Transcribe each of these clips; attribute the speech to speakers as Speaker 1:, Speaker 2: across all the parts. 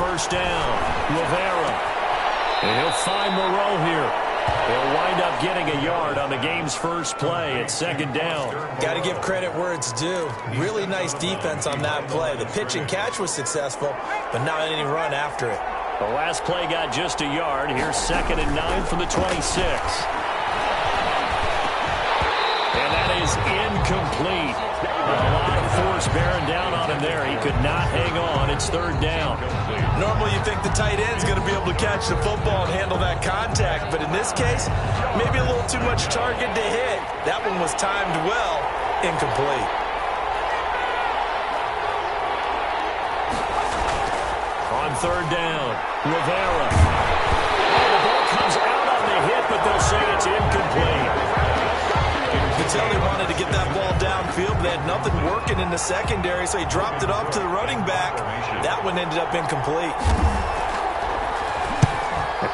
Speaker 1: first down. Rivera. And he'll find Moreau here. He'll wind up getting a yard on the game's first play at second down.
Speaker 2: Got to give credit where it's due. Really nice defense on that play. The pitch and catch was successful, but not any run after it.
Speaker 1: The last play got just a yard. Here's 2nd and 9 from the 26. And that is incomplete. A lot of force bearing down on him there. He could not hang on. It's 3rd down.
Speaker 2: Normally you think the tight end's going to be able to catch the football and handle that contact, but in this case, maybe a little too much target to hit. That one was timed well, incomplete.
Speaker 1: On 3rd down, Rivera. Oh, the ball comes out on the hit, but they'll say it's incomplete.
Speaker 2: You could tell they wanted to get that ball downfield, but they had nothing working in the secondary, so he dropped it off to the running back. That one ended up incomplete.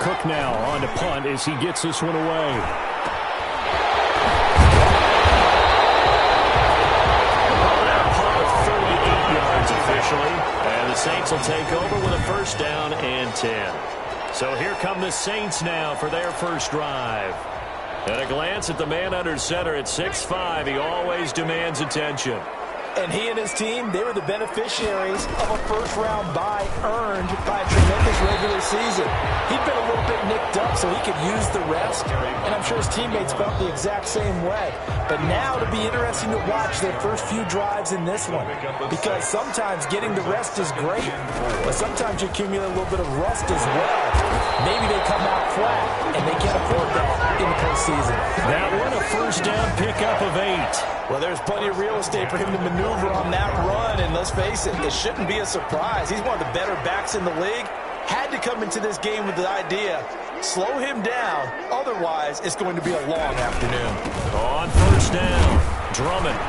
Speaker 1: Cook now on to punt as he gets this one away. Punt of 38 yards officially. And the Saints will take over with a first down and 10. So here come the Saints now for their first drive. At a glance at the man under center at 6'5", he always demands attention.
Speaker 2: And he and his team, they were the beneficiaries of a first-round bye earned by a tremendous regular season. He'd been a little bit nicked up so he could use the rest, and I'm sure his teammates felt the exact same way. But now it'll be interesting to watch their first few drives in this one, because sometimes getting the rest is great, but sometimes you accumulate a little bit of rust as well. Maybe they come out flat, and they can't afford that in the postseason.
Speaker 1: That one, a first down pickup of 8.
Speaker 2: Well, there's plenty of real estate for him to maneuver on that run, and let's face it, it shouldn't be a surprise. He's one of the better backs in the league. Had to come into this game with the idea, slow him down, otherwise it's going to be a long afternoon.
Speaker 1: On first down, Drummond.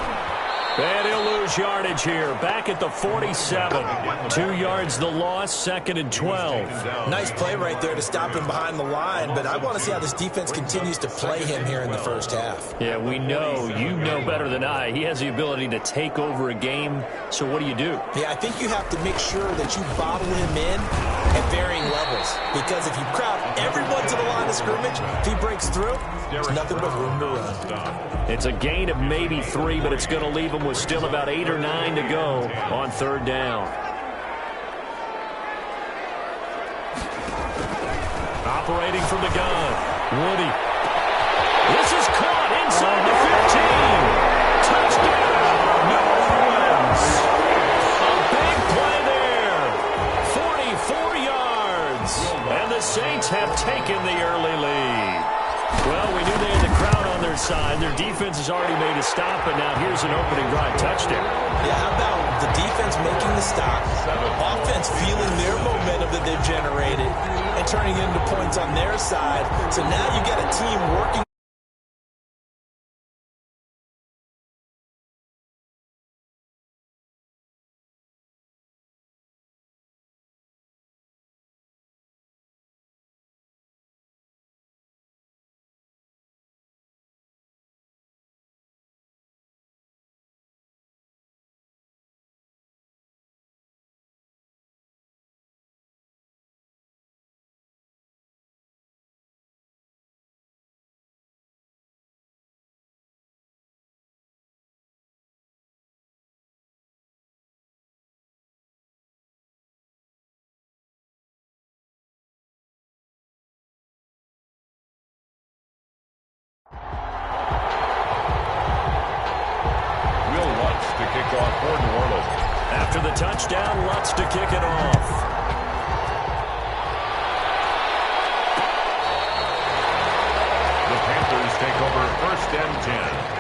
Speaker 1: And he'll lose yardage here. Back at the 47. 2 yards the loss, 2nd and 12.
Speaker 2: Nice play right there to stop him behind the line, but I want to see how this defense continues to play him here in the first half.
Speaker 1: Yeah, we know, you know better than I, he has the ability to take over a game. So what do you do?
Speaker 2: Yeah, I think you have to make sure that you bottle him in at varying levels, because if you crowd everyone to the line of scrimmage, if he breaks through, there's nothing but room to run.
Speaker 1: It's a gain of maybe 3, but it's going to leave him with still about 8 or 9 to go on 3rd down. Operating from the gun, Woody. This is caught inside the 15. Touchdown, New Orleans. A big play there. 44 yards. And the Saints have taken the early lead. Well, we knew they had the crowd on their side. Their defense has already made a stop, but now here's an opening drive touchdown.
Speaker 2: Yeah, how about the defense making the stop, offense feeling their momentum that they've generated, and turning it into points on their side. So now you got a team working. After the touchdown, Lutz to kick it off.
Speaker 3: The Panthers take over 1st and 10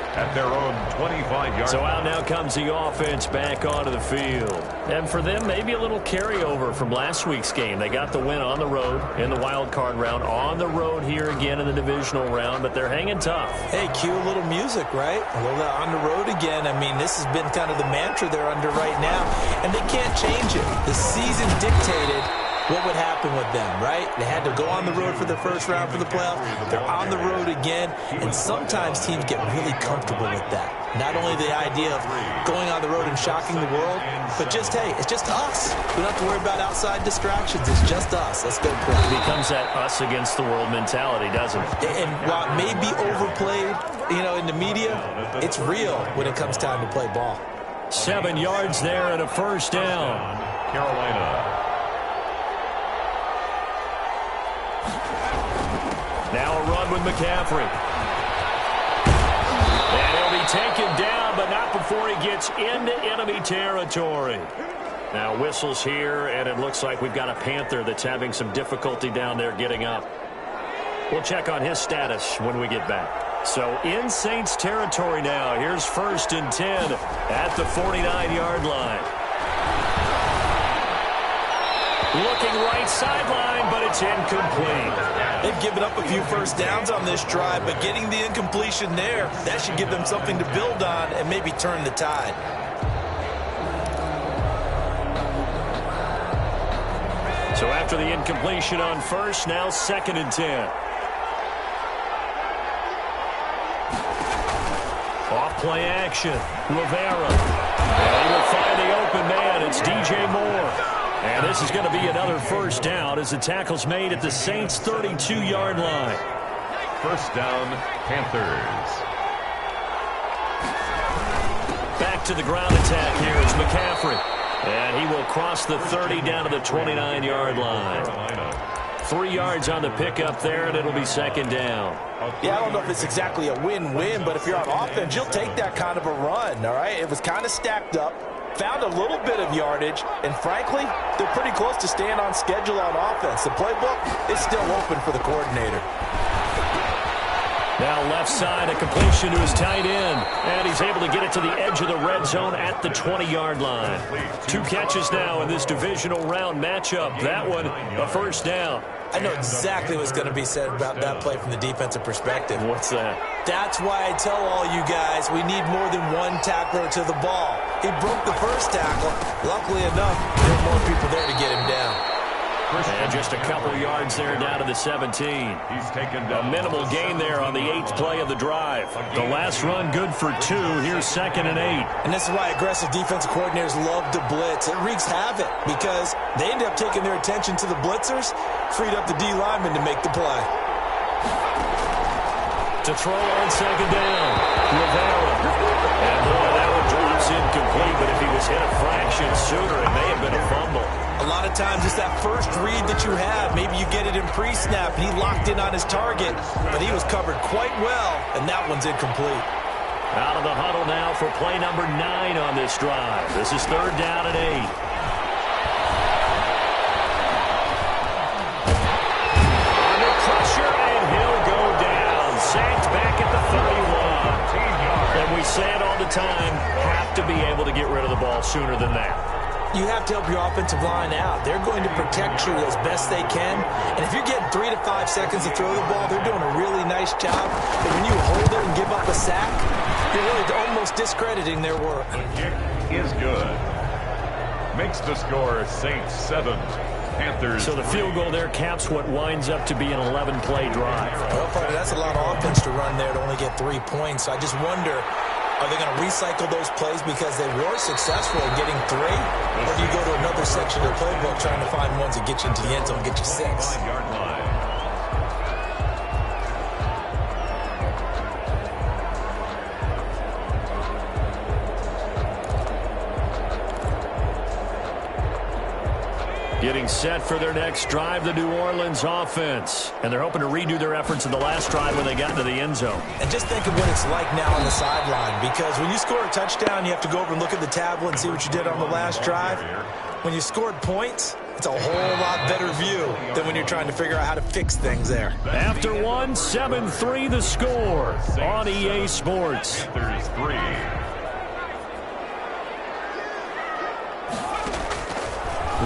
Speaker 3: at their own 25-yard.
Speaker 1: So out now comes the offense back onto the field. And for them, maybe a little carryover from last week's game. They got the win on the road in the wild card round, on the road here again in the divisional round, but they're hanging tough.
Speaker 2: Hey, cue a little music, right? A little on the road again. I mean, this has been kind of the mantra they're under right now, and they can't change it. The season dictated what would happen with them, right? They had to go on the road for their first round for the playoffs. They're on the road again, and sometimes teams get really comfortable with that. Not only the idea of going on the road and shocking the world, but just, hey, it's just us. We don't have to worry about outside distractions. It's just us. Let's go play.
Speaker 1: It becomes that us against the world mentality, doesn't it?
Speaker 2: And while it may be overplayed, in the media, it's real when it comes time to play ball.
Speaker 1: 7 yards there and a first down.
Speaker 3: Carolina.
Speaker 1: Now a run with McCaffrey. And he'll be taken down, but not before he gets into enemy territory. Now whistles here, and it looks like we've got a Panther that's having some difficulty down there getting up. We'll check on his status when we get back. So in Saints territory now. Here's 1st and 10 at the 49-yard line. Looking right sideline, but it's incomplete.
Speaker 2: They've given up a few first downs on this drive, but getting the incompletion there, that should give them something to build on and maybe turn the tide.
Speaker 1: So after the incompletion on 1st, now 2nd and 10. Off-play action. Rivera. And he will find the open man. It's DJ Moore. And this is going to be another first down as the tackle's made at the Saints' 32-yard line.
Speaker 3: First down, Panthers.
Speaker 1: Back to the ground attack here is McCaffrey. And he will cross the 30 down to the 29-yard line.
Speaker 3: Carolina.
Speaker 1: 3 yards on the pickup there, and it'll be 2nd down.
Speaker 2: Yeah, I don't know if it's exactly a win-win, but if you're on offense, you'll take that kind of a run, all right? It was kind of stacked up, found a little bit of yardage, and frankly, they're pretty close to staying on schedule on offense. The playbook is still open for the coordinator.
Speaker 1: Now left side, a completion to his tight end. And he's able to get it to the edge of the red zone at the 20-yard line. 2 catches now in this divisional round matchup. That one, a first down.
Speaker 2: I know exactly what's going to be said about that play from the defensive perspective.
Speaker 1: What's that?
Speaker 2: That's why I tell all you guys we need more than one tackler to the ball. He broke the first tackle. Luckily enough, there are more people there to get him down.
Speaker 1: And just a couple yards there down to the 17.
Speaker 3: He's taken
Speaker 1: A
Speaker 3: down.
Speaker 1: minimal gain there on the 8th play of the drive. The last run good for 2. Here's 2nd and 8.
Speaker 2: And this is why aggressive defensive coordinators love to blitz. It wreaks havoc because they end up taking their attention to the blitzers, freed up the D lineman to make the play.
Speaker 1: To throw on 2nd down. Rivera. And boy, that one drops incomplete, but if he was hit a fraction sooner, it may have been a fumble.
Speaker 2: A lot of times it's that first read that you have. Maybe you get it in pre-snap, and he locked in on his target, but he was covered quite well, and that one's incomplete.
Speaker 1: Out of the huddle now for play number 9 on this drive. This is 3rd down and 8. Under pressure, and he'll go down. Sacked back at the 31. And we say it all the time, have to be able to get rid of the ball sooner than that.
Speaker 2: You have to help your offensive line out. They're going to protect you as best they can. And if you're getting 3 to 5 seconds to throw the ball, they're doing a really nice job. But when you hold it and give up a sack, you're really almost discrediting their work.
Speaker 3: The kick is good. Makes the score Saints 7, Panthers.
Speaker 1: So the field goal there caps what winds up to be an 11-play drive.
Speaker 2: Well, probably that's a lot of offense to run there to only get 3 points. So I just wonder, are they going to recycle those plays because they were successful in getting 3? Or do you go to another section of the playbook trying to find ones that get you into the end zone and get you 6?
Speaker 3: 5-yard line.
Speaker 1: Getting set for their next drive, the New Orleans offense. And they're hoping to redo their efforts in the last drive when they got into the end zone.
Speaker 2: And just think of what it's like now on the sideline, because when you score a touchdown, you have to go over and look at the tablet and see what you did on the last drive. When you scored points, it's a whole lot better view than when you're trying to figure out how to fix things there.
Speaker 1: After one, 7-3 the score on EA Sports.
Speaker 3: Panthers 3.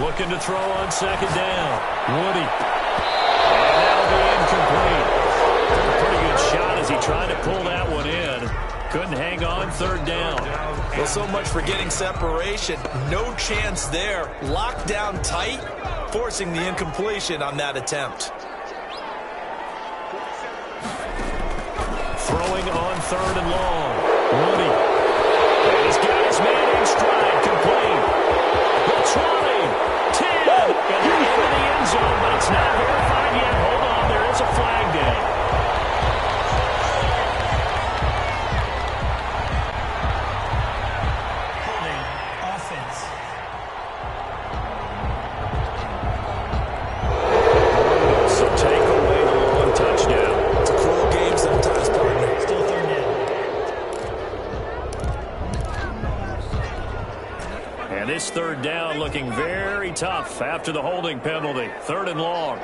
Speaker 1: Looking to throw on 2nd down. Woody. And that'll be incomplete. Took a pretty good shot as he tried to pull that one in. Couldn't hang on third down.
Speaker 2: Well, so much for getting separation. No chance there. Locked down tight, forcing the incompletion on that attempt.
Speaker 1: Throwing on third and long. Woody. And he's got his man in stride. Complete. The 20. 10. And they're into the end zone, but it's not verified yet. Hold on. There is a flag down. This third down looking very tough after the holding penalty. Third and long.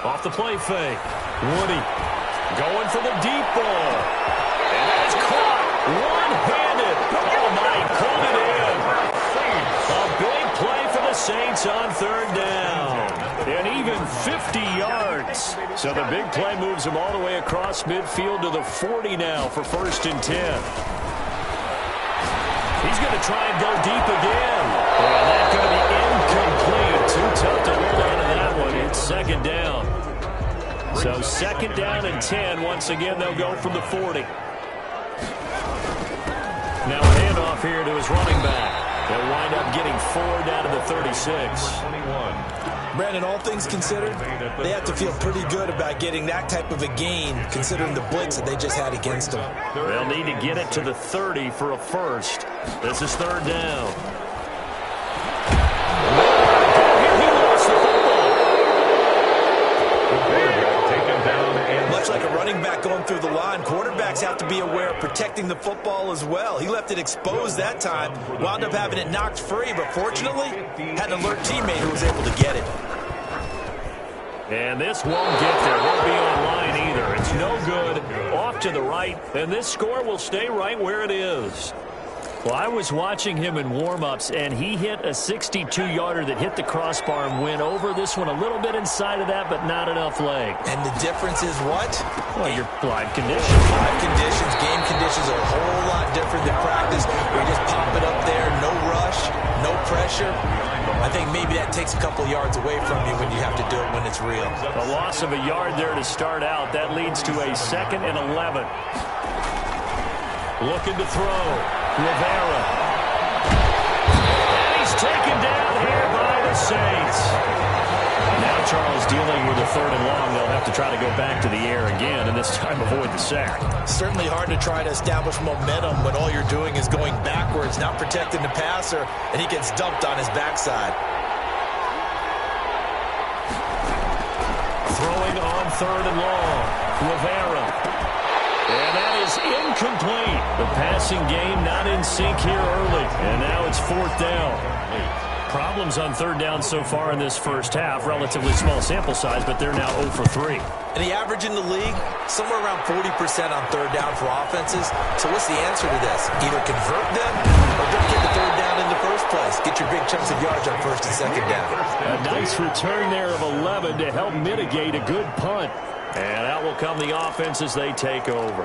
Speaker 1: Off the play fake. Woody going for the deep ball. And that is caught one-handed. Oh, my, pulled it in. A big play for the Saints on third down. And even 50 yards. So the big play moves them all the way across midfield to the 40 now for 1st and 10. He's going to try and go deep again. Well, that's going to be incomplete. Too tough to hold on to that one. It's second down. So second down and 10. Once again, they'll go from the 40. Now a handoff here to his running back. They'll wind up getting 4 down to the 36.
Speaker 2: Brandon, all things considered, they have to feel pretty good about getting that type of a gain, considering the blitz that they just had against them.
Speaker 1: They'll need to get it to the 30 for a first. This is third down. He lost the football.
Speaker 3: Taken down and
Speaker 2: much like a running back going through the line, quarterbacks have to be aware of protecting the football as well. He left it exposed that time, wound up having it knocked free, but fortunately, had an alert teammate who was able to get it.
Speaker 1: And this won't get there. Won't be online either. It's no good. Off to the right. And this score will stay right where it is. Well, I was watching him in warm-ups, and he hit a 62-yarder that hit the crossbar and went over. This one a little bit inside of that, but not enough leg.
Speaker 2: And the difference is what?
Speaker 1: Well, your live conditions.
Speaker 2: Live conditions, game conditions are a whole lot different than practice. Where you just pop it up there, no rush, no pressure. I think maybe that takes a couple yards away from you when you have to do it when it's real.
Speaker 1: A loss of a yard there to start out. That leads to a 2nd and 11. Looking to throw. Rivera. And he's taken down here by the Saints. Now Charles dealing with a 3rd and long. They'll have to try to go back to the air again and this time avoid the sack.
Speaker 2: Certainly hard to try to establish momentum when all you're doing is going backwards, not protecting the passer, and he gets dumped on his backside.
Speaker 1: Throwing on 3rd and long. Rivera. And that is incomplete. The passing game not in sync here early. And now it's 4th down. Problems on 3rd down so far in this first half. Relatively small sample size, but they're now 0 for 3.
Speaker 2: And the average in the league, somewhere around 40% on 3rd down for offenses. So what's the answer to this? Either convert them or don't get the 3rd down in the first place. Get your big chunks of yards on 1st and 2nd down.
Speaker 1: A nice return there of 11 to help mitigate a good punt. And out will come the offense as they take over.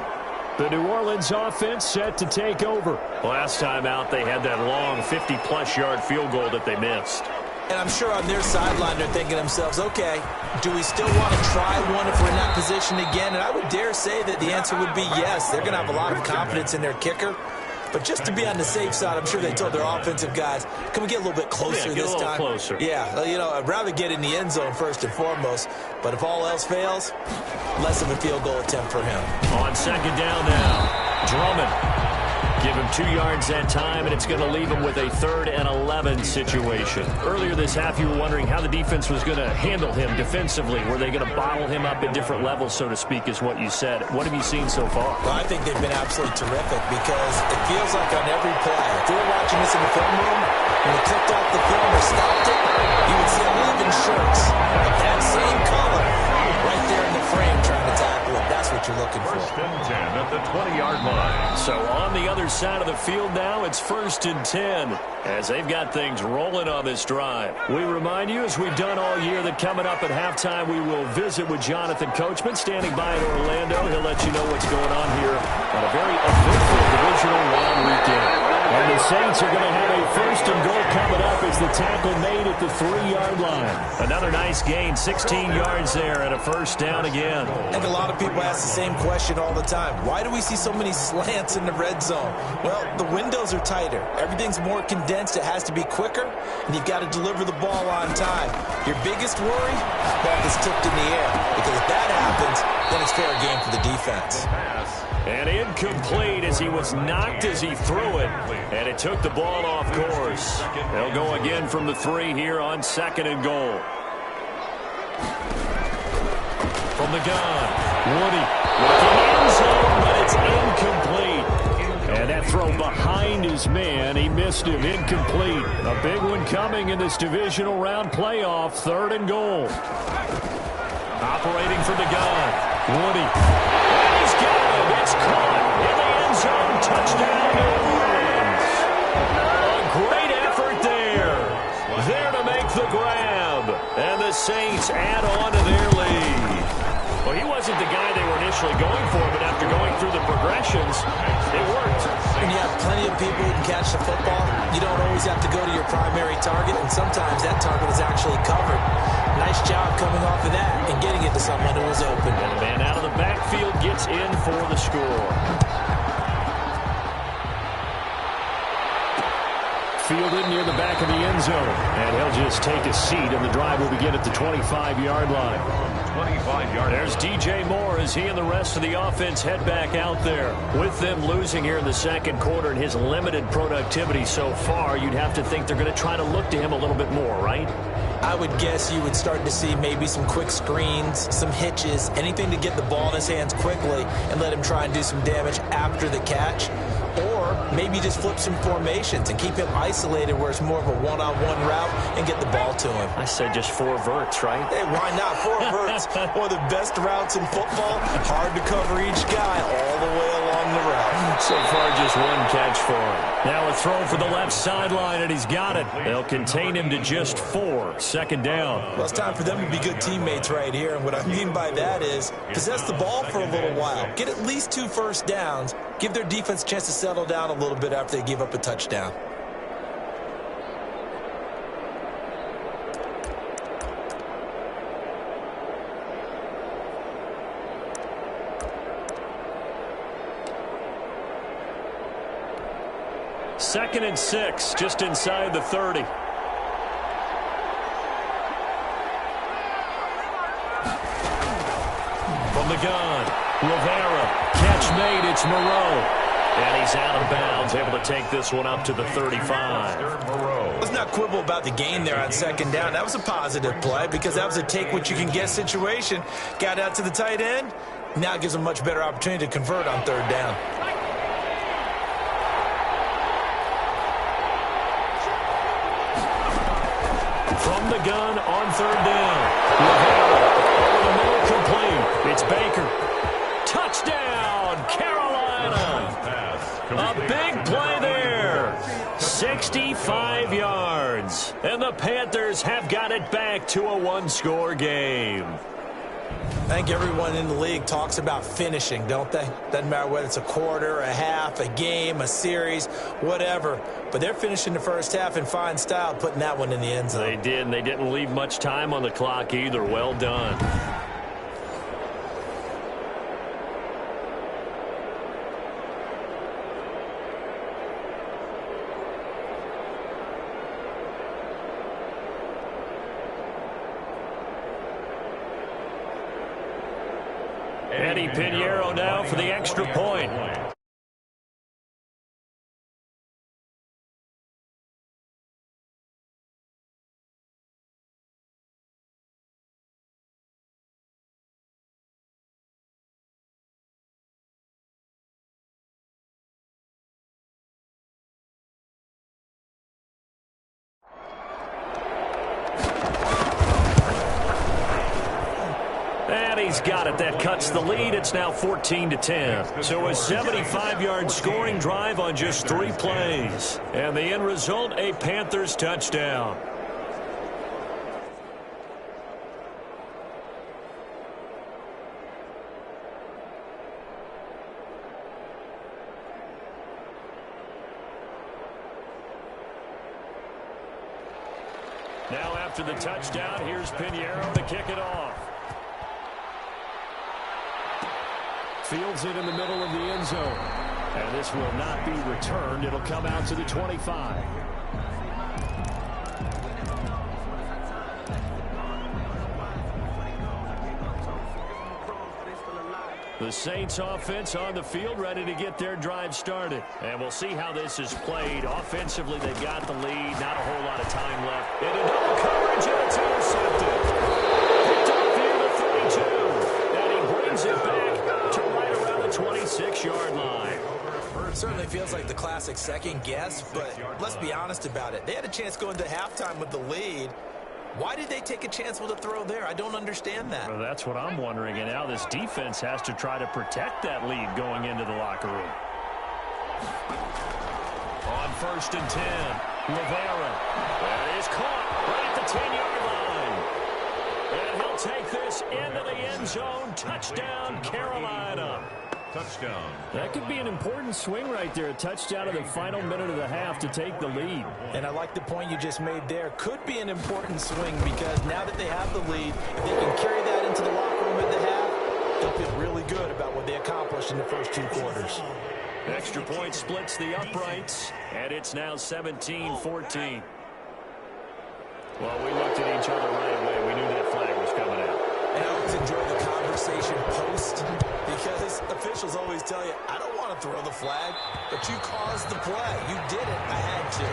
Speaker 1: The New Orleans offense set to take over. Last time out, they had that long 50-plus yard field goal that they missed.
Speaker 2: And I'm sure on their sideline, they're thinking to themselves, okay, do we still want to try one if we're in that position again? And I would dare say that the answer would be yes. They're going to have a lot of confidence in their kicker. But just to be on the safe side, I'm sure they told their offensive guys, can we get a little bit closer this time?
Speaker 1: Closer.
Speaker 2: Yeah, you know, I'd rather get in the end zone first and foremost. But if all else fails, less of a field goal attempt for him.
Speaker 1: On 2nd down now, Drummond. Give him 2 yards that time, and it's going to leave him with a 3rd and 11 situation. Earlier this half, you were wondering how the defense was going to handle him defensively. Were they going to bottle him up at different levels, so to speak, is what you said. What have you seen so far?
Speaker 2: Well, I think they've been absolutely terrific because it feels like on every play, if they were watching this in the film room, when they clicked off the film or stopped it, you would see 11 shirts of that same color right there in the frame trying to tackle it. That's That's what you're looking for.
Speaker 3: First and 10 at the 20-yard line.
Speaker 1: So on the other side of the field now, it's 1st and 10 as they've got things rolling on this drive. We remind you, as we've done all year, that coming up at halftime, we will visit with Jonathan Coachman standing by in Orlando. He'll let you know what's going on here on a very eventful divisional round weekend. And the Saints are going to have a 1st and goal coming up as the tackle made at the 3-yard line. Another nice gain, 16 yards there, and a 1st down again.
Speaker 2: I think a lot of people ask the same question all the time. Why do we see so many slants in the red zone? Well, the windows are tighter. Everything's more condensed. It has to be quicker, and you've got to deliver the ball on time. Your biggest worry? Ball gets tipped in the air, because if that happens, then it's fair game for the defense.
Speaker 1: And incomplete as he was knocked as he threw it, and it took the ball off course. They'll go again from the 3 here on 2nd and goal. From the gun, Woody looking end zone, but it's incomplete. And that throw behind his man, he missed him, incomplete. A big one coming in this divisional round playoff, 3rd and goal. Operating from the gun, Woody. And he's got it. It's caught in the end zone. Touchdown, New Orleans. A great effort there. There to make the grab. And the Saints add on to their lead. Well, he wasn't the guy they were initially going for, but after going through the progressions, it worked.
Speaker 2: When you have plenty of people who can catch the football, you don't always have to go to your primary target, and sometimes that target is actually covered. Nice job coming off of that and getting it to someone who was open.
Speaker 1: And the man out of the backfield gets in for the score. Fielded near the back of the end zone. And he'll just take a seat, and the drive will begin at the 25-yard line.
Speaker 3: 25-yard.
Speaker 1: There's DJ Moore as he and the rest of the offense head back out there. With them losing here in the 2nd quarter and his limited productivity so far, you'd have to think they're going to try to look to him a little bit more, right?
Speaker 2: I would guess you would start to see maybe some quick screens, some hitches, anything to get the ball in his hands quickly and let him try and do some damage after the catch. Or maybe just flip some formations and keep him isolated where it's more of a one-on-one route and get the ball to him.
Speaker 1: I said just 4 verts, right?
Speaker 2: Hey, why not? 4 verts, one of the best routes in football. Hard to cover each guy all the way along the route.
Speaker 1: So far, just 1 catch for him. Now a throw for the left sideline, and he's got it. They'll contain him to just 4. 2nd down.
Speaker 2: Well, it's time for them to be good teammates right here, and what I mean by that is possess the ball for a little while. Get at least 2 first downs. Give their defense a chance to settle down a little bit after they give up a touchdown.
Speaker 1: Second and 6, just inside the 30. From the gun, Rivera, catch made, it's Moreau. And he's out of bounds, able to take this one up to the 35.
Speaker 2: Let's not quibble about the gain there on 2nd down. That was a positive play because that was a take-what-you-can-get situation. Got out to the tight end. Now it gives them a much better opportunity to convert on 3rd down.
Speaker 1: From the gun on 3rd down. Rivera over the middle, complete. It's Baker. Touchdown, Carolina. A big play there. 65 yards. And the Panthers have got it back to a 1-score game.
Speaker 2: I think everyone in the league talks about finishing, don't they? Doesn't matter whether it's a quarter, a half, a game, a series, whatever. But they're finishing the first half in fine style, putting that one in the end zone.
Speaker 1: They did, and they didn't leave much time on the clock either. Well done. Eddie Pinheiro now for the extra point. And he's got it. That cuts the lead. It's now 14-10. So a 75-yard scoring drive on just 3 plays. And the end result, a Panthers touchdown. Now after the touchdown, here's Pinheiro to kick it off. Fields it in the middle of the end zone. And this will not be returned. It'll come out to the 25. The Saints offense on the field, ready to get their drive started. And we'll see how this is played. Offensively, they've got the lead. Not a whole lot of time left. Into double coverage, and it's intercepted. Picked off near the 32. And he brings it back to right around the 26-yard line.
Speaker 2: It certainly feels like the classic second guess, but let's be honest about it. They had a chance going to halftime with the lead. Why did they take a chance with a throw there? I don't understand that.
Speaker 1: Well, that's what I'm wondering. And now this defense has to try to protect that lead going into the locker room. On 1st and 10, Rivera. That is caught right at the 10-yard line. And he'll take this into the end zone. Touchdown, Carolina.
Speaker 3: Touchdown.
Speaker 1: That could be an important swing right there. A touchdown in the final minute of the half to take the lead.
Speaker 2: And I like the point you just made there. Could be an important swing because now that they have the lead, they can carry that into the locker room at the half. They'll feel really good about what they accomplished in the first 2 quarters.
Speaker 1: Extra point splits the uprights, and it's now 17-14. Well, we looked at each other right away. We knew that flag was coming out.
Speaker 2: And I always enjoy the conversation post because officials always tell you, I don't want to throw the flag, but you caused the play. You did it. I had to.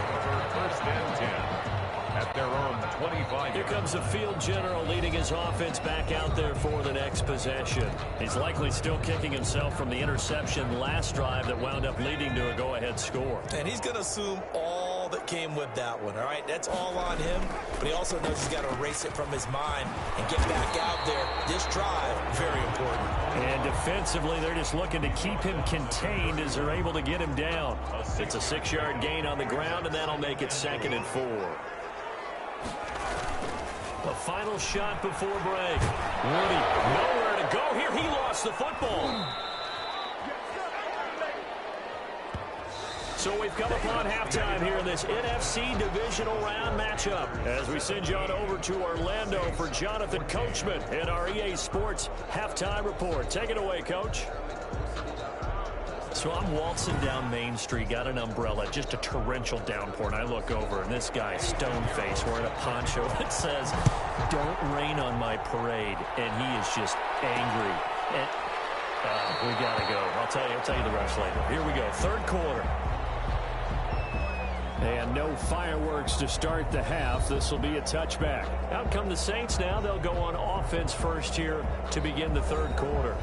Speaker 3: 1st and 10 at their own 25.
Speaker 1: Here comes the field general leading his offense back out there for the next possession. He's likely still kicking himself from the interception last drive that wound up leading to a go-ahead score.
Speaker 2: And he's going to assume all that came with that one, all right? That's all on him, but he also knows he's got to erase it from his mind and get back out there. This drive, very important.
Speaker 1: And defensively, they're just looking to keep him contained as they're able to get him down. It's a 6-yard gain on the ground, and that'll make it 2nd and 4. The final shot before break. Woody, nowhere to go here. He lost the football. So we've come upon halftime here in this NFC divisional round matchup as we send you on over to Orlando for Jonathan Coachman in our EA Sports halftime report. Take it away, Coach. So I'm waltzing down Main Street, got an umbrella, just a torrential downpour, and I look over, and this guy, stone-faced, wearing a poncho that says, "Don't rain on my parade," and he is just angry. And we got to go. I'll tell you the rest later. Here we go, 3rd quarter. And no fireworks to start the half. This will be a touchback. Out come the Saints now. They'll go on offense first here to begin the 3rd quarter.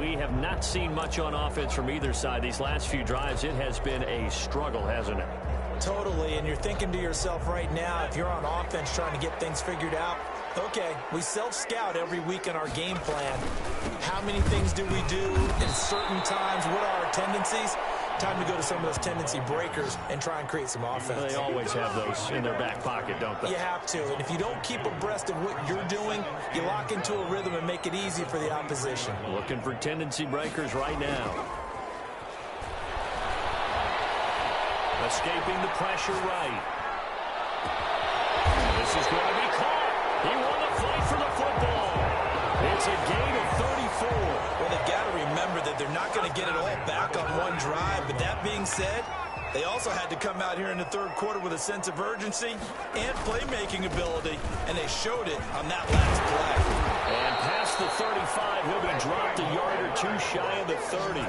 Speaker 1: We have not seen much on offense from either side. These last few drives, it has been a struggle, hasn't it?
Speaker 2: Totally, and you're thinking to yourself right now, if you're on offense trying to get things figured out, okay, we self-scout every week in our game plan. How many things do we do in certain times? What are our tendencies? Time to go to some of those tendency breakers and try and create some offense.
Speaker 1: They always have those in their back pocket, don't they?
Speaker 2: You have to, and if you don't keep abreast of what you're doing, you lock into a rhythm and make it easy for the opposition.
Speaker 1: Looking for tendency breakers right now. Escaping the pressure right. This is going to be caught. He won the fight for the football. It's a gain of 34.
Speaker 2: Well, they've got to remember that they're not going to get it all back on one drive. But that being said, they also had to come out here in the 3rd quarter with a sense of urgency and playmaking ability, and they showed it on that last play.
Speaker 1: And past the 35, he'll be dropped a yard or 2 shy of the 30.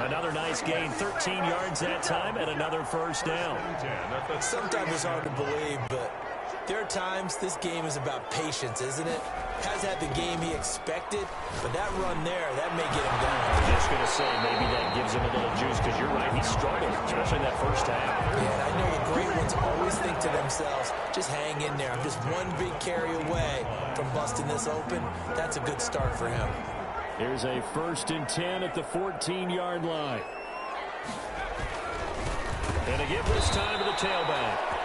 Speaker 1: Another nice gain, 13 yards that time, and another 1st down.
Speaker 2: Sometimes it's hard to believe, but there are times this game is about patience, isn't it? has had the game he expected, but that run there, that may get him down.
Speaker 1: I was just going to say, maybe that gives him a little juice, because you're right, he struggled, especially that first half.
Speaker 2: Yeah, and I know the great ones always think to themselves, just hang in there. I'm just one big carry away from busting this open. That's a good start for him.
Speaker 1: Here's a 1st and 10 at the 14-yard line. And a give this time to the tailback.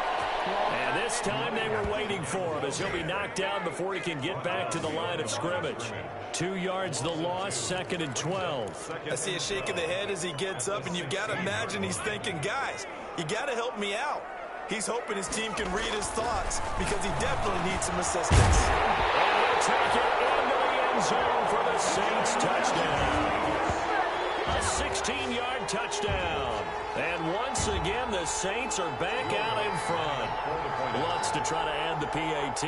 Speaker 1: And this time they were waiting for him as he'll be knocked down before he can get back to the line of scrimmage. 2 yards the loss, 2nd and 12.
Speaker 2: I see a shake of the head as he gets up, and you've got to imagine he's thinking, guys, you got to help me out. He's hoping his team can read his thoughts because he definitely needs some assistance.
Speaker 1: And he'll take it into the end zone for the Saints touchdown. A 16-yard touchdown. And once again, the Saints are back out in front. Lutz to try to add the PAT.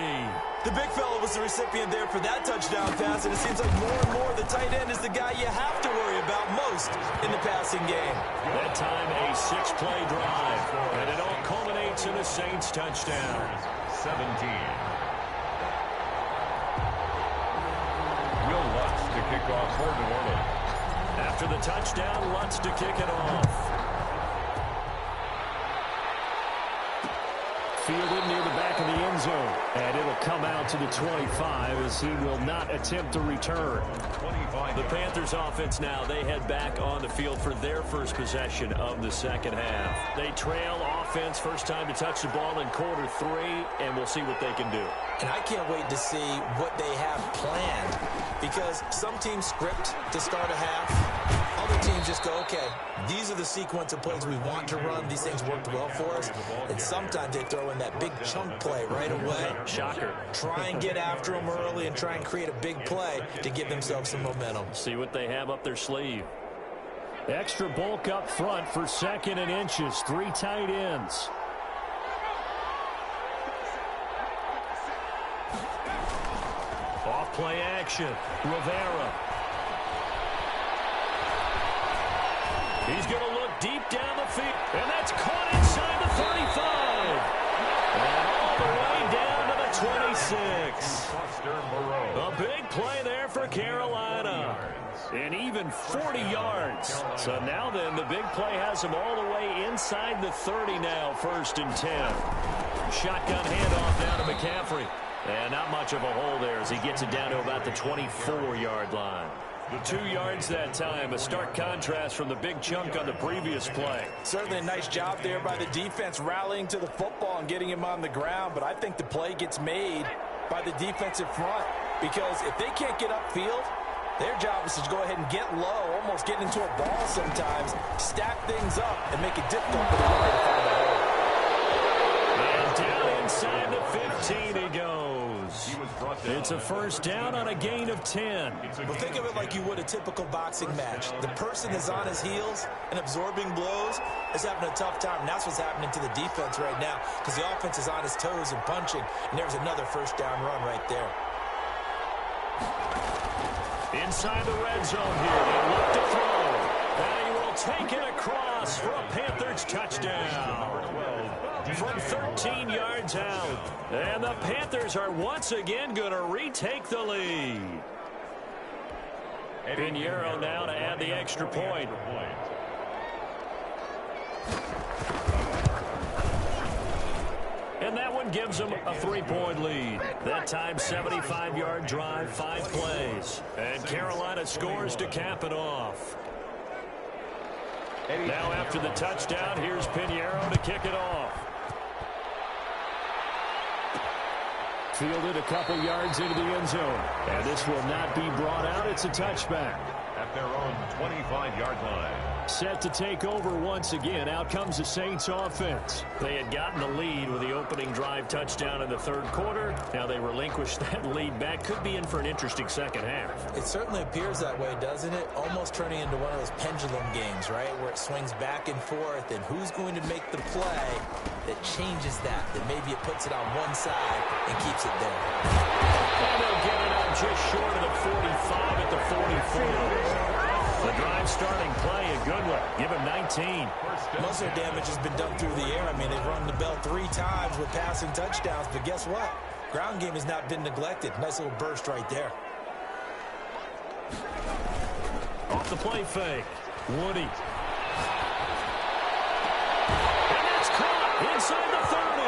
Speaker 2: The big fella was the recipient there for that touchdown pass, and it seems like more and more the tight end is the guy you have to worry about most in the passing game.
Speaker 1: That time a 6-play drive, and it all culminates in a Saints touchdown.
Speaker 3: 17. Will Lutz to kick off for New Orleans.
Speaker 1: After the touchdown, Lutz to kick it off. Fielded near the back of the end zone. And it'll come out to the 25 as he will not attempt to return. The Panthers offense now, they head back on the field for their first possession of the second half. They trail offense, first time to touch the ball in quarter 3, and we'll see what they can do.
Speaker 2: And I can't wait to see what they have planned, because some teams script to start a half. Other teams just go, okay, these are the sequence of plays we want to run. These things worked well for us. And sometimes they throw in that big chunk play right away.
Speaker 1: Shocker.
Speaker 2: Try and get after them early and try and create a big play to give themselves some momentum.
Speaker 1: See what they have up their sleeve. Extra bulk up front for 2nd and inches. 3 tight ends. Off play action. Rivera. He's going to look deep down the field. And that's caught inside the 35. And all the way down to the 26. A big play there for Carolina. And even 40 yards. So now then, the big play has him all the way inside the 30 now, 1st and 10. Shotgun handoff down to McCaffrey. And not much of a hole there as he gets it down to about the 24-yard line. 2 yards that time, a stark contrast from the big chunk on the previous play.
Speaker 2: Certainly a nice job there by the defense rallying to the football and getting him on the ground, but I think the play gets made by the defensive front, because if they can't get upfield, their job is to go ahead and get low, almost get into a ball sometimes, stack things up, and make it difficult for the runner to find a hole.
Speaker 1: And down inside the 15 he goes. It's a 1st down on a gain of 10.
Speaker 2: Well, think of it like you would a typical boxing match. The person is on his heels and absorbing blows is having a tough time, and that's what's happening to the defense right now, because the offense is on his toes and punching, and there's another 1st down run right there.
Speaker 1: Inside the red zone here, they look to throw. And he will take it across for a Panthers touchdown. From 13 yards out. And the Panthers are once again going to retake the lead. Pinheiro now to add the extra point. And that one gives them a 3-point lead. That time, 75-yard drive, 5 plays. And Carolina scores to cap it off. Now after the touchdown, here's Pinheiro to kick it off. Fielded a couple yards into the end zone. And this will not be brought out. It's a touchback.
Speaker 3: At their own 25-yard line.
Speaker 1: Set to take over once again. Out comes the Saints offense. They had gotten the lead with the opening drive touchdown in the 3rd quarter. Now they relinquish that lead back. Could be in for an interesting second half.
Speaker 2: It certainly appears that way, doesn't it? Almost turning into one of those pendulum games, right? Where it swings back and forth, and who's going to make the play that changes that maybe it puts it on one side and keeps it there.
Speaker 1: And they'll get it out just short of the 45 at the 44. The drive starting play, a good one. Give him 19.
Speaker 2: Most of their damage has been done through the air. I mean, they've run the bell 3 times with passing touchdowns, but guess what? Ground game has not been neglected. Nice little burst right there.
Speaker 1: Off the play fake. Woody. And that's caught inside the 30.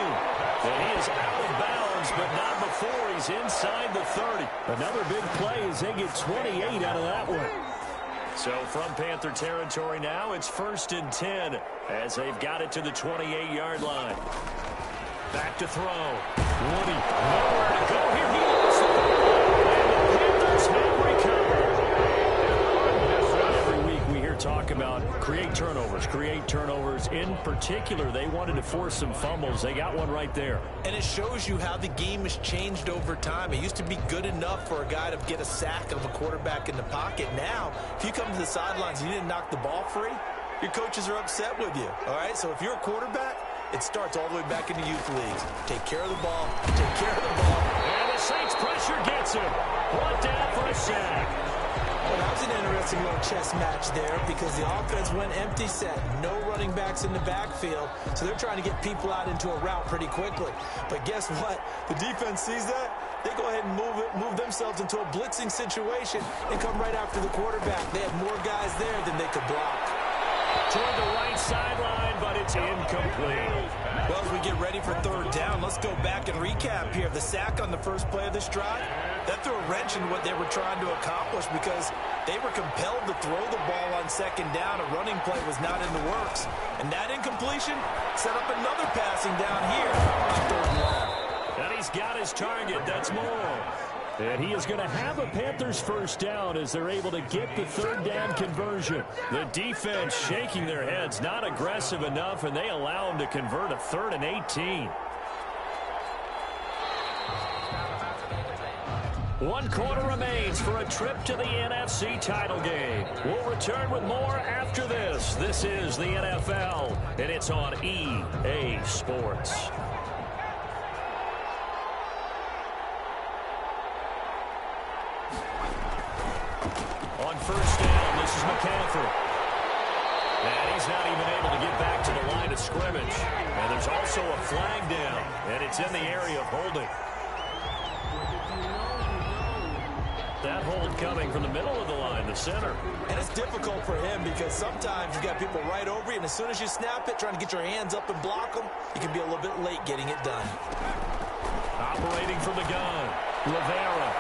Speaker 1: And he is out of bounds, but not before he's inside the 30. Another big play as they get 28 out of that one. So from Panther territory now, it's 1st and 10 as they've got it to the 28-yard line. Back to throw. Woody, nowhere to go here. He lost the ball, and the Panthers have recovered. Every week we hear talk about create turnovers. In particular, they wanted to force some fumbles. They got one right there.
Speaker 2: And it shows you how the game has changed over time. It used to be good enough for a guy to get a sack of a quarterback in the pocket. Now, if you come to the sidelines and you didn't knock the ball free, your coaches are upset with you. All right, so if you're a quarterback, it starts all the way back in the youth leagues. Take care of the ball. Take care of the ball.
Speaker 1: And the Saints pressure gets him. Brought down for a sack.
Speaker 2: Well, that was an interesting little chess match there because the offense went empty set. No running backs in the backfield, so they're trying to get people out into a route pretty quickly. But guess what? The defense sees that. They go ahead and move themselves into a blitzing situation and come right after the quarterback. They had more guys there than they could block.
Speaker 1: Toward the right sideline, but it's incomplete.
Speaker 2: Well, as we get ready for 3rd down, let's go back and recap here. The sack on the first play of this drive, that threw a wrench in what they were trying to accomplish because they were compelled to throw the ball on 2nd down. A running play was not in the works. And that incompletion set up another passing down here on 3rd and long.
Speaker 1: And he's got his target. That's Moore. And he is going to have a Panthers 1st down as they're able to get the 3rd down conversion. The defense shaking their heads, not aggressive enough, and they allow him to convert a 3rd and 18. 1 quarter remains for a trip to the NFC title game. We'll return with more after this. This is the NFL, and it's on EA Sports. On 1st down, this is McCaffrey. And he's not even able to get back to the line of scrimmage. And there's also a flag down, and it's in the area of holding. That hold coming from the middle of the line, the center.
Speaker 2: And it's difficult for him because sometimes you got people right over you, and as soon as you snap it, trying to get your hands up and block them, you can be a little bit late getting it done.
Speaker 1: Operating from the gun, Rivera.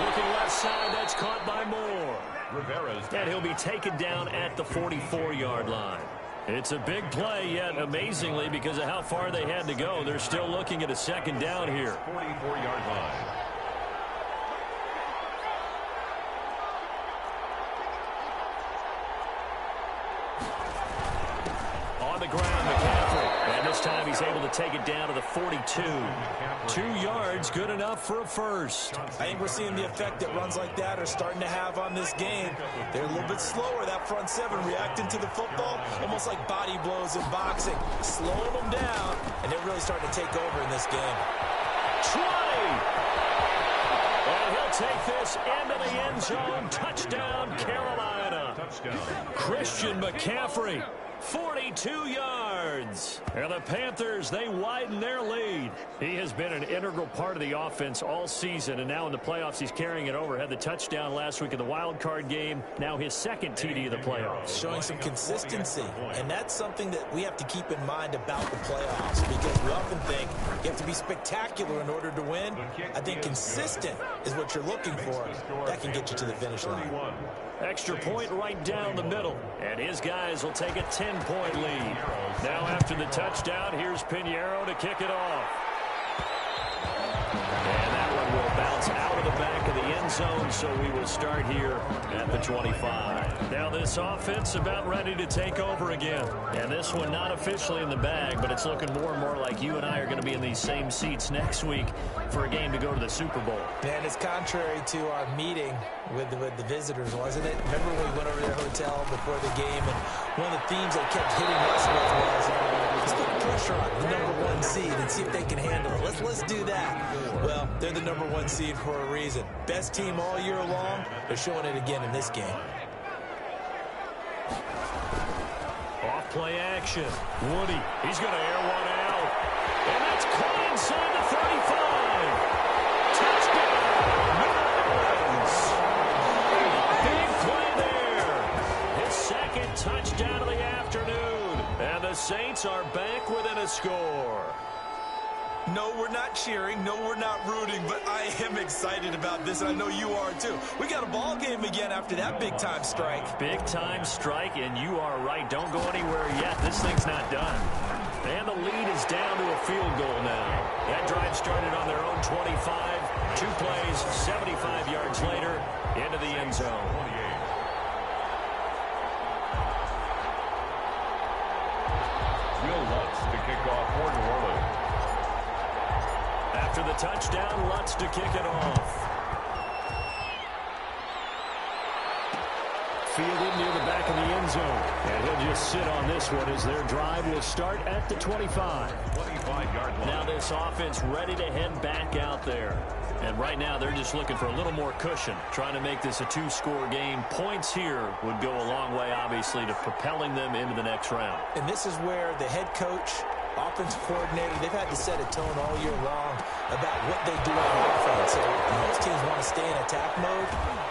Speaker 1: Looking left side, that's caught by Moore. And he'll be taken down at the 44-yard line. It's a big play, yet amazingly, because of how far they had to go, they're still looking at a 2nd down here.
Speaker 3: 44-yard line.
Speaker 1: On the ground, McCaffrey. And this time he's able to take it down to the 42. 2 yards, good enough for a 1st.
Speaker 2: I think we're seeing the effect that runs like that are starting to have on this game. They're a little bit slower, that front 7, reacting to the football, almost like body blows in boxing, slowing them down, and they're really starting to take over in this game.
Speaker 1: 20! And he'll take this into the end zone. Touchdown, Carolina. Christian McCaffrey. 42 yards. And the Panthers, they widen their lead. He has been an integral part of the offense all season, and now in the playoffs he's carrying it over. Had the touchdown last week in the wild card game. Now his 2nd TD of the playoffs.
Speaker 2: Showing some consistency, and that's something that we have to keep in mind about the playoffs because we often think you have to be spectacular in order to win. I think consistent is what you're looking for. That can get you to the finish line.
Speaker 1: Extra point right down the middle. And his guys will take a 10-point lead. Now after the touchdown, here's Pinheiro to kick it off. And that one will bounce out of the back of the end zone, so we will start here at the 25. Now this offense about ready to take over again. And this one not officially in the bag, but it's looking more and more like you and I are going to be in these same seats next week for a game to go to the Super Bowl.
Speaker 2: And it's contrary to our meeting with the visitors, wasn't it? Remember when we went over to their hotel before the game, and one of the themes they kept hitting us with was, let's put pressure on the #1 seed and see if they can handle it. Let's do that. Well, they're the #1 seed for a reason. Best team all year long. They're showing it again in this game.
Speaker 1: Off play action. Woody, he's going to air one out. And that's caught inside the 35. Saints are back within a score.
Speaker 2: No, we're not cheering. No, we're not rooting, but I am excited about this, and I know you are too. We got a ball game again after that big-time strike.
Speaker 1: Big-time strike, and you are right. Don't go anywhere yet. This thing's not done. And the lead is down to a field goal now. That drive started on their own 25. 2 plays, 75 yards later, into the end zone.
Speaker 3: Will Lutz to kick off for New Orleans.
Speaker 1: After the touchdown, Lutz to kick it off. Fielded near the back of the end zone. And he'll just sit on this one as their drive will start at the 25.
Speaker 3: 25-yard line.
Speaker 1: Now this offense ready to head back out there. And right now they're just looking for a little more cushion, trying to make this a 2-score game. Points here would go a long way, obviously, to propelling them into the next round.
Speaker 2: And this is where the head coach, offensive coordinator, they've had to set a tone all year long about what they do on offense. So most teams want to stay in attack mode,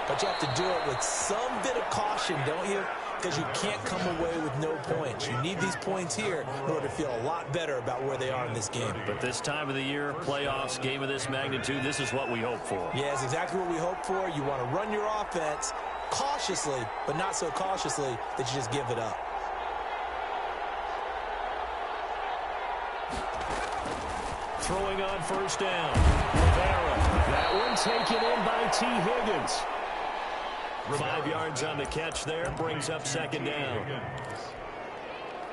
Speaker 2: but you have to do it with some bit of caution, don't you? Because you can't come away with no points. You need these points here in order to feel a lot better about where they are in this game.
Speaker 1: But this time of the year, playoffs, game of this magnitude, this is what we hope for.
Speaker 2: Yeah, it's exactly what we hope for. You want to run your offense cautiously, but not so cautiously that you just give it up.
Speaker 1: Throwing on first down. Rivera. That one taken in by T. Higgins. 5 yards on the catch there. Brings up second down.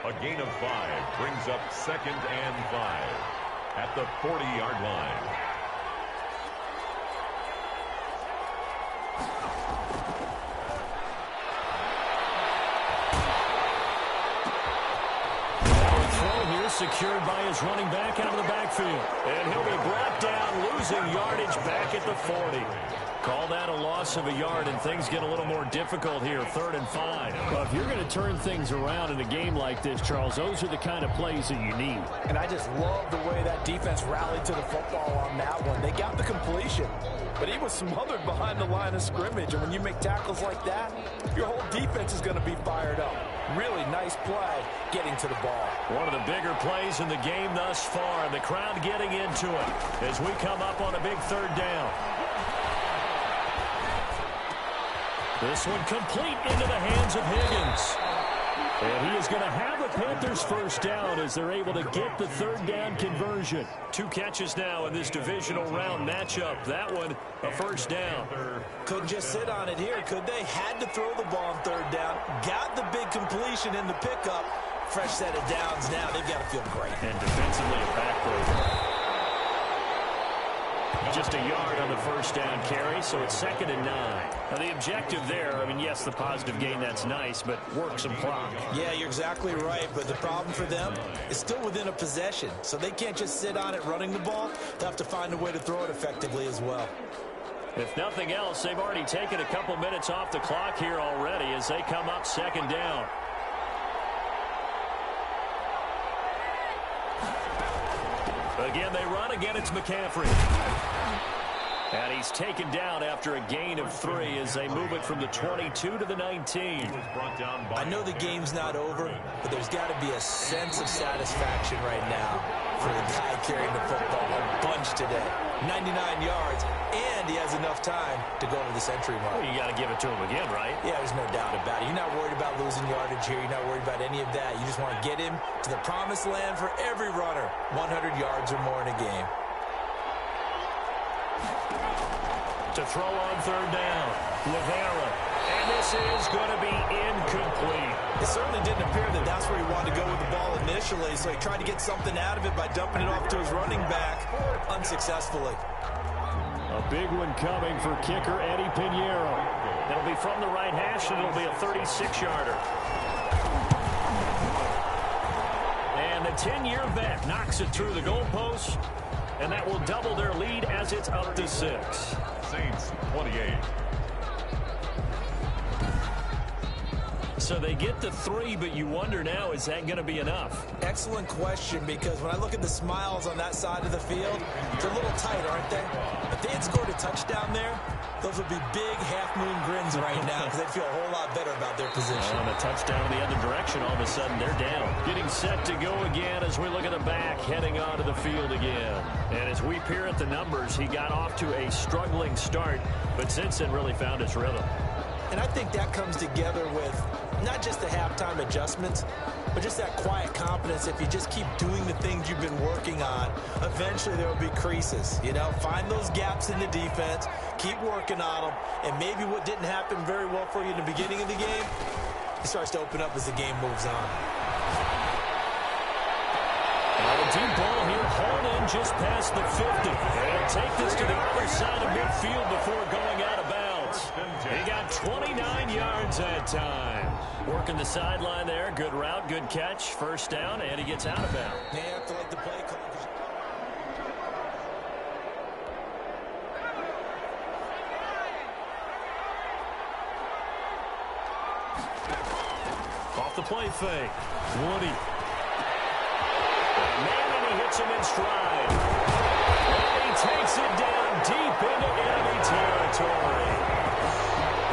Speaker 3: A gain of 5 brings up 2nd and 5 at the 40-yard line.
Speaker 1: Secured by his running back out of the backfield. And he'll be brought down, losing yardage back at the 40. Call that a loss of a yard, and things get a little more difficult here, 3rd and 5. Well, if you're going to turn things around in a game like this, Charles, those are the kind of plays that you need.
Speaker 2: And I just love the way that defense rallied to the football on that one. They got the completion, but he was smothered behind the line of scrimmage. And when you make tackles like that, your whole defense is going to be fired up. Really nice play getting to the ball. One of the bigger plays in the game thus far. The crowd getting into it as we come up on a big 3rd down. This one complete into the hands of Higgins. And he is going to have the Panthers first down as they're able to get the 3rd down conversion. 2 catches now in this divisional round matchup. That one, a first down. Couldn't just sit on it here, could they? Had to throw the ball on 3rd down. Got the big completion in the pickup. Fresh set of downs now. They've got to feel great. And defensively, a backbreaker. Just a yard on the first down carry, so it's 2nd and 9. Now, the objective there, I mean, yes, the positive gain, that's nice, but work some clock. Yeah, you're exactly right, but the problem for them is still within a possession, so they can't just sit on it running the ball. They'll have to find a way to throw it effectively as well. If nothing else, they've already taken a couple minutes off the clock here already as they come up 2nd down. Again, they run. Again, it's McCaffrey. And he's taken down after a gain of 3 as they move it from the 22 to the 19. I know the game's not over, but there's got to be a sense of satisfaction right now for the guy carrying the football a bunch today. 99 yards, and he has enough time to go to the century mark. Well, you got to give it to him again, right? Yeah, there's no doubt about it. You're not worried about losing yardage here. You're not worried about any of that. You just want to get him to the promised land for every runner. 100 yards or more in a game. To throw on 3rd down, Rivera. And this is going to be incomplete. It certainly didn't appear that that's where he wanted to go with the ball initially, so he tried to get something out of it by dumping it off to his running back unsuccessfully. A big one coming for kicker Eddie Pinheiro. It'll be from the right hash, and it'll be a 36-yarder. And the 10-year vet knocks it through the goalpost, and that will double their lead as it's up to 6. Saints 28.
Speaker 1: so they get the 3, but you wonder now, is that going to be enough?
Speaker 2: Excellent question, because when I look at the smiles on that side of the field, they're a little tight, aren't they? If they had scored a touchdown there, those would be big half-moon grins right now because they'd feel a whole lot better about their position.
Speaker 1: On a touchdown in the other direction, all of a sudden they're down. Getting set to go again as we look at the back, heading onto the field again. And as we peer at the numbers, he got off to a struggling start, but since then really found his rhythm.
Speaker 2: And I think that comes together with not just the halftime adjustments, but just that quiet confidence. If you just keep doing the things you've been working on, eventually there will be creases. You know, find those gaps in the defense, keep working on them, and maybe what didn't happen very well for you in the beginning of the game, it starts to open up as the game moves on.
Speaker 1: A deep ball here, hauled in just past the 50. And take this to the other side of midfield before going out of bounds. He got 29 yards that time. Working the sideline there. Good route, good catch. First down, and he gets out of bounds.
Speaker 2: They have to like the play call.
Speaker 1: Off the play fake. Woody. Man, he hits him in stride. And he takes it down deep into enemy territory.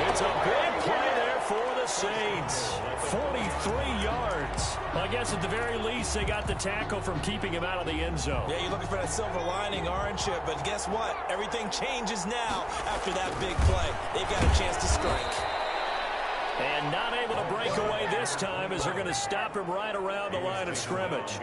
Speaker 1: It's a big play there for the Saints. 43 yards. Well, I guess at the very least, they got the tackle from keeping him out of the end zone.
Speaker 2: Yeah, you're looking for that silver lining, aren't you? But guess what? Everything changes now after that big play. They've got a chance to strike.
Speaker 1: And not able to break away this time as they're going to stop him right around the line of scrimmage.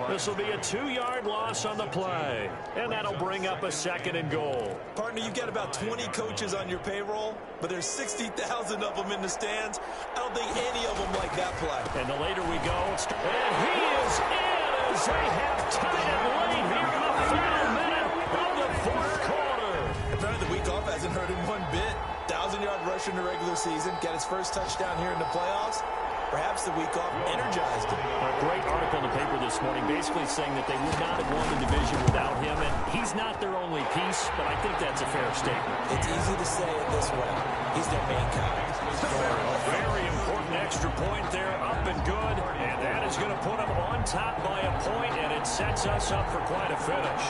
Speaker 1: This will be a 2-yard loss on the play. And that'll bring up a 2nd and goal.
Speaker 2: Partner, you've got about 20 coaches on your payroll, but there's 60,000 of them in the stands. I don't think any of them like that play.
Speaker 1: And the later we go, and he is in as they have tied it late here in the final minute of the 4th quarter.
Speaker 2: Apparently the week off hasn't hurt him one bit. 1,000-yard rush in the regular season, got his first touchdown here in the playoffs. Perhaps the week off energized him.
Speaker 1: A great article in the paper this morning basically saying that they would not have won the division without him, and he's not their only piece, but I think that's a fair statement.
Speaker 2: It's easy to say it this way. He's their main guy.
Speaker 1: A very important extra point there, up and good, and that is going to put them on top by a point, and it sets us up for quite a finish.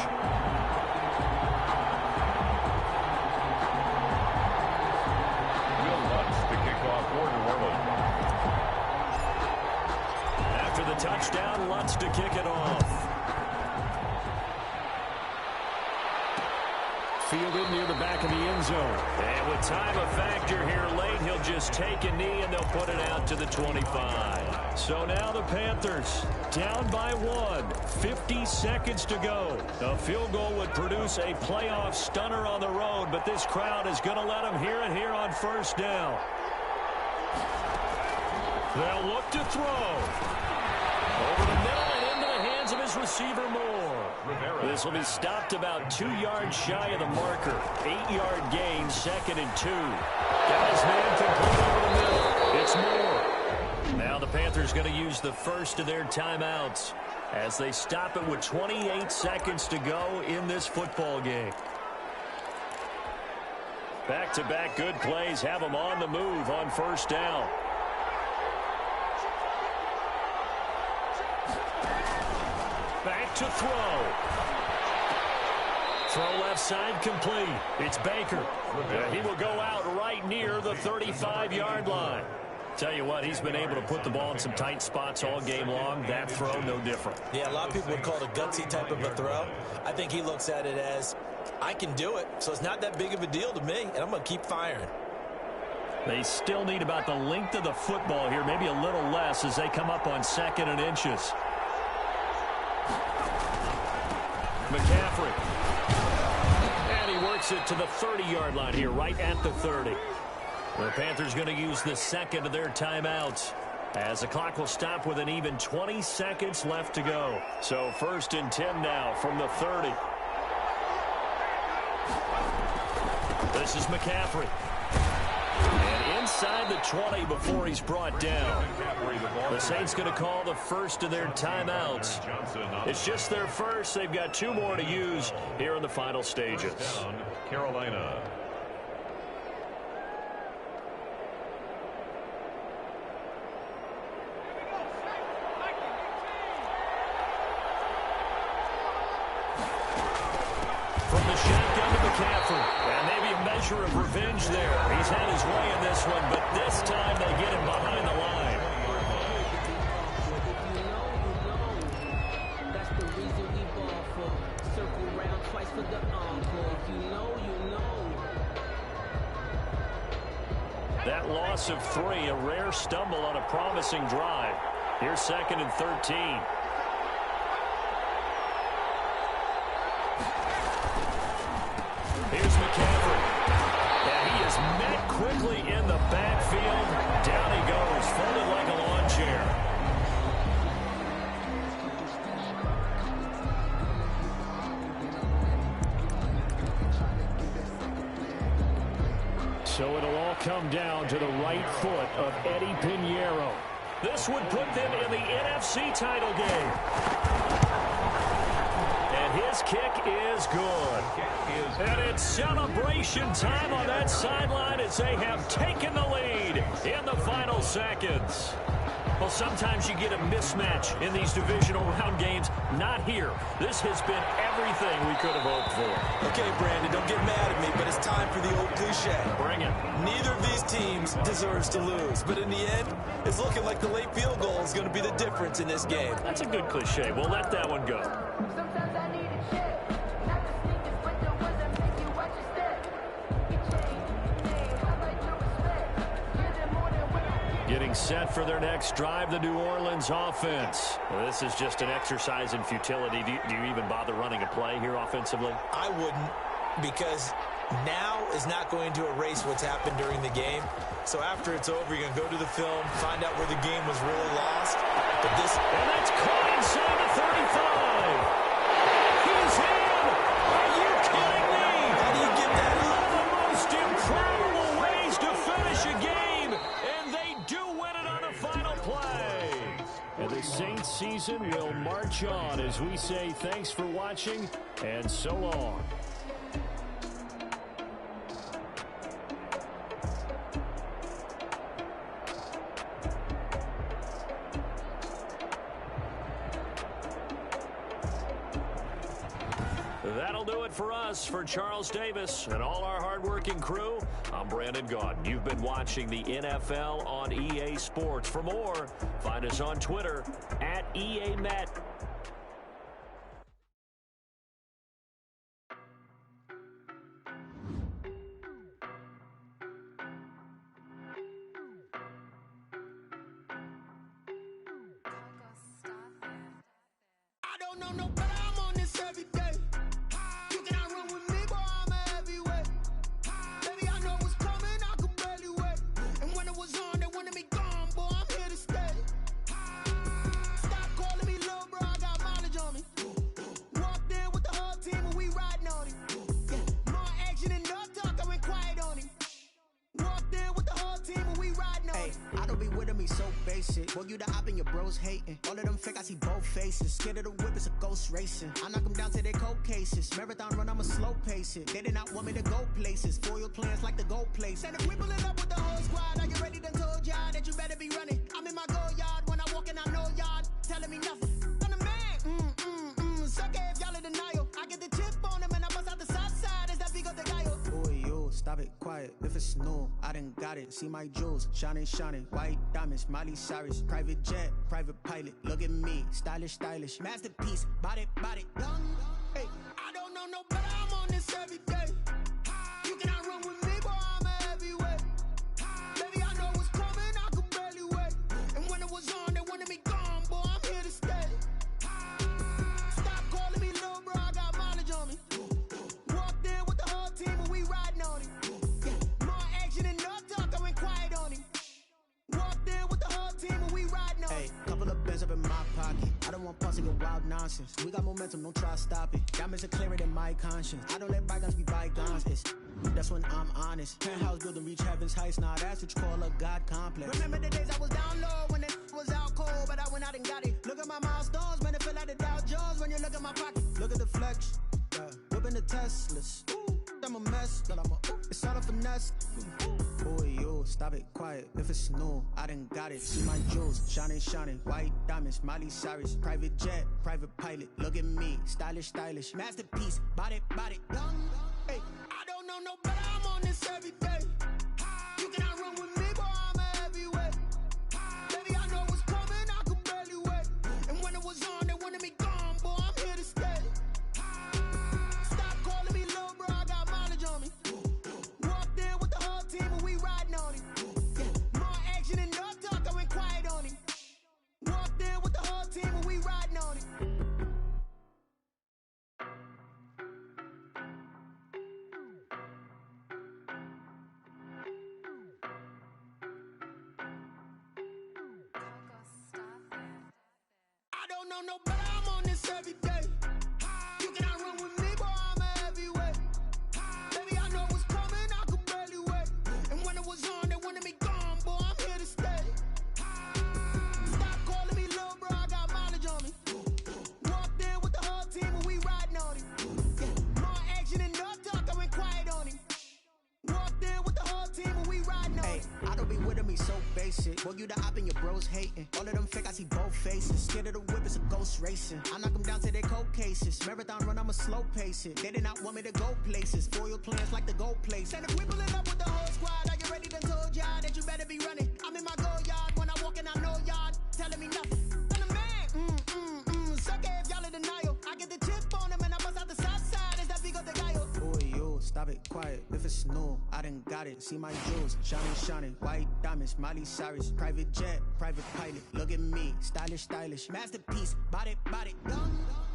Speaker 1: Touchdown, Lutz to kick it off. Fielded near the back of the end zone. And with time a factor here late, he'll just take a knee and they'll put it out to the 25. So now the Panthers down by 1. 50 seconds to go. A field goal would produce a playoff stunner on the road, but this crowd is going to let them hear it here on first down. They'll look to throw. Over the middle and into the hands of his receiver, Moore. This will be stopped about 2 yards shy of the marker. 8-yard gain, 2nd and 2. Got his man complete over the middle. It's Moore. Now the Panthers going to use the first of their timeouts as they stop it with 28 seconds to go in this football game. Back-to-back good plays have them on the move on first down. Back to throw. Throw left side complete. It's Baker. He will go out right near the 35-yard line. Tell you what, he's been able to put the ball in some tight spots all game long. That throw, no different.
Speaker 2: Yeah, a lot of people would call it a gutsy type of a throw. I think he looks at it as, I can do it, so it's not that big of a deal to me, and I'm going to keep firing.
Speaker 1: They still need about the length of the football here, maybe a little less as they come up on 2nd and inches. McCaffrey. And he works it to the 30-yard line here, right at the 30. The Panthers going to use the 2nd of their timeouts as the clock will stop with an even 20 seconds left to go. So 1st and 10 now from the 30. This is McCaffrey. And inside the 20 before he's brought down. The Saints going to call the first of their timeouts. It's just their first. They've got 2 more to use here in the final stages. McCaffrey. And maybe a measure of revenge there. He's had his way in this one, but this time they get him behind the line.
Speaker 4: That's the reason we ball for. Circle round twice for the encore. If you know, you know.
Speaker 1: That loss of 3, a rare stumble on a promising drive. Here's 2nd and 13. Here's McCaffrey. And he is met quickly in the backfield. Down he goes, folded like a lawn chair. So it'll all come down to the right foot of Eddie Pinheiro. This would put them in the NFC title game. And his kick is good. And it's celebration time on that sideline as they have taken the lead in the final seconds. Well, sometimes you get a mismatch in these divisional round games. Not here. This has been everything we could have hoped for.
Speaker 2: Okay, Brandon, don't get mad at me, but it's time for the old cliche.
Speaker 1: Bring it.
Speaker 2: Neither of these teams deserves to lose, but in the end, it's looking like the late field goal is going to be the difference in this game.
Speaker 1: That's a good cliche. We'll let that one go.
Speaker 5: Sometimes I need a check. Not the sneakers, but the ones that make you watch your step. You change, I like your respect. You're the more than what I
Speaker 1: Getting set for their next drive, the New Orleans offense. Well, this is just an exercise in futility. Do you even bother running a play here offensively?
Speaker 2: I wouldn't, because now is not going to erase what's happened during the game. So after it's over, you're going to go to the film, find out where the game was really lost. But this...
Speaker 1: And that's caught inside the 35. He's in. Are you kidding me?
Speaker 2: How do you get that up?
Speaker 1: One of the most improbable ways to finish a game, and they do win it on the final play. And the Saints season will march on as we say thanks for watching and so long. That'll do it for us. For Charles Davis and all our hardworking crew, I'm Brandon Gaudin. You've been watching the NFL on EA Sports. For more, find us on Twitter @EAMet.
Speaker 6: I don't know no better, I'm on this every day. You cannot run with me, boy, I'm a heavyweight. Baby, I know what's coming, I could barely wait. And when it was on, they wanted me gone, boy, I'm here to stay. Stop calling me little bro, I got mileage on me. Walked in with the whole team and we riding on him. More action and no talk, I went quiet on him. Walked in with the whole team and we riding on him.
Speaker 7: I don't be with him, he's so basic. Boy, you the op and your bros hating. All of them fake, I see both faces. Scared of the whip, it's a ghost racing. I knock them down to their cold cases. Marathon run, I'ma slow pace it. They did not want me to go places. Foil plans like the gold place.
Speaker 6: And if we pulling up with the whole squad, are you ready? Done told y'all that you better be running. I'm in my go yard when I walk in, I know y'all telling me nothing. I'm the man. Suck it if y'all in denial. I get the chip on them and I bust out the south side. Is that Vigo de Gallo?
Speaker 7: Boy, yo, stop it, quiet. If it's new, I done got it. See my jewels, shining, shining. White diamonds, Miley Cyrus. Private jet, private pilot. Look at me, stylish, stylish. Masterpiece, body, young.
Speaker 6: Hey, I don't know no better, I'm on this every day. You cannot run with me, boy, I'm a heavyweight. Baby, I know what's coming, I could barely wait. And when it was on, they wanted me gone, boy, I'm here to stay. Stop calling me little bro, I got mileage on me. Walked in with the whole team and we riding on him. More action and no talk, I went quiet on him. Walked in with the whole team and we riding on him.
Speaker 7: Hey, couple of bands up in my pocket. I don't want pussy or wild nonsense. We got momentum, don't try to stop it. Diamonds are clearer than my conscience. I don't let bygones be bygones. That's when I'm honest. Penthouse building, reach heaven's heights. Now that's what you call a God complex.
Speaker 6: Remember the days I was down low when it was out cold, but I went out and got it. Look at my milestones, man, it feel like the Dow Jones when you look at my pocket.
Speaker 7: Look at the flex, yeah. Whipping the Teslas. Ooh, I'm a mess, but it's all a finesse. Boy, yo, stop it, quiet. If it's new, I done got it. See my jewels, shining, shining. White diamonds, Miley Cyrus. Private jet, private pilot. Look at me, stylish, stylish. Masterpiece, body, young.
Speaker 6: Hey, I don't know no better, I'm on this every day. You cannot run with me, boy, I'm a heavyweight. Baby, I know what's coming, I could barely wait. And when it was on, they wanted me gone, boy, I'm here to stay. Stop calling me little bro, I got mileage on me. Walked in with the whole team and we riding on it. Yeah, more action and no talk, I went quiet on him. Walked in with the whole team and we riding on it. I don't know no better, I'm on this every day. You cannot run with me, boy, I'm a heavyweight. Baby, I know what's coming, I could barely wait. And when it was on, they wanted me gone, boy, I'm here to stay. Stop calling me little bro, I got mileage on me. Walked in with the whole team and we riding on it. Yeah, more action and no talk, I went quiet on him. Walked in with the whole team and we riding on it.
Speaker 7: I don't be with him, he's so basic. Boy, you the op and your bros hating. All of them fake, I see both faces. Scared of the whip, it's a ghost racing. I knock them down to their cold cases. Marathon run, I'ma slow pace it. They did not want me to go places. Foil plans like the gold place. And if we pulling up with the whole squad, are you ready to told y'all that you better be running? I'm in my go yard. When I walk in, I know y'all telling me nothing. I'm the man. Suck it if y'all in denial. I get the chip on them and I bust out the south side. Is that big of the guy? Boy, yo, stop it, quiet. If it's new, I done got it. See my jewels, shining. White diamonds, Miley Cyrus. Private jet, private pilot. Look at me, stylish. Masterpiece, body.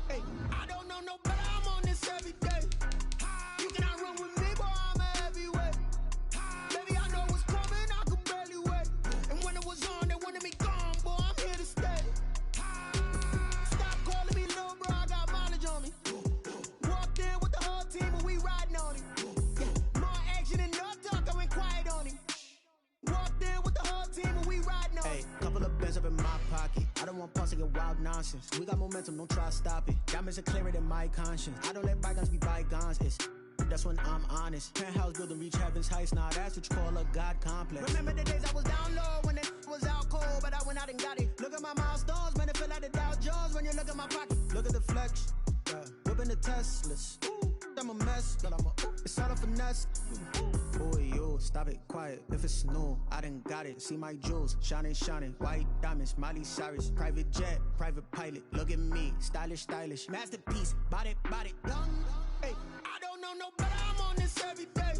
Speaker 6: Hey, I don't know no better, I'm on this every day. You cannot run with me, boy, I'm a heavyweight. Baby, I know what's coming, I could barely wait. And when it was on, they wanted me gone, boy, I'm here to stay. Stop calling me little bro, I got mileage on me. Walked in with the whole team and we riding on it. Yeah, more action and no talk, I went quiet on him. Walked in with the whole team and we riding on it.
Speaker 7: Hey, couple of bands up in my pocket. I don't want pause to get wild nonsense. We got momentum, don't try to stop it. Diamonds are clearer than my conscience. I don't let bygones be bygones. That's when I'm honest. Penthouse building, reach heaven's heights. Now that's what you call a God complex. Remember the days I was down low when it was out cold, but I went out and got it. Look at my milestones, man, it feel like the Dow Jones when you look at my pocket. Look at the flex, whipping the Teslas. Ooh, I'm a mess, but it's all a finesse. Boy, yo, stop it, quiet. If it's new, I done got it. See my jewels, shining. White diamonds, Miley Cyrus. Private jet, private pilot. Look at me, stylish. Masterpiece, body.
Speaker 6: Hey, I don't know no better, I'm on this every day.